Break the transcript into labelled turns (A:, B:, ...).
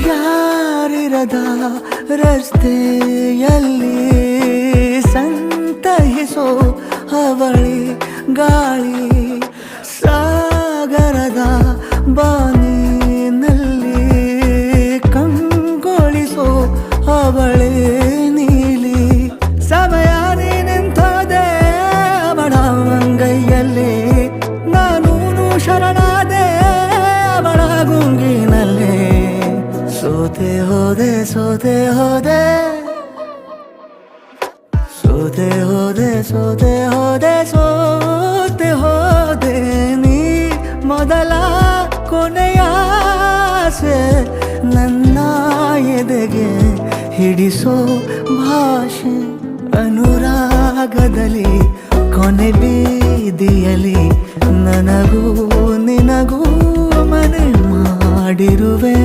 A: ಯಾರಿರದ ರಸ್ತೆಯಲ್ಲಿ ಸಂತಹಿಸೋ ಅವಳಿ ಗಾಳಿ, ಸಾಗರದ ಬಾನಿನಲ್ಲಿ ಕಂಗೊಳಿಸೋ ಅವಳೆ ನೀಲಿ. ಸಮಯ ನಿಂತೋದೆ ಅವಳ ಅಂಗೈಯಲ್ಲಿ, ನಾನು ಶರಣಾದೆ ಅವಳ ಗುಂಗಿನಲ್ಲಿ. ಸೋತೆ ಹೋದೆ ಸೋತೆ ಹೋದೆ ಸೋತೆ ಹೋದೆ ಸೋತೆ ಹೋದೆ ಸೋತೆ ಹೋದೆ. ನೀ ಮೊದಲ ಕೊನೆಯ ಆಸೆ ನನ್ನ ಎದೆಗೆ ಹಿಡಿಸೋ ಭಾಷೆ. ಅನುರಾಗದಲ್ಲಿ ಕೊನೆ ಬೀದಿಯಲ್ಲಿ ನನಗೂ ನಿನಗೂ ಮನೆ ಮಾಡಿರುವೆ.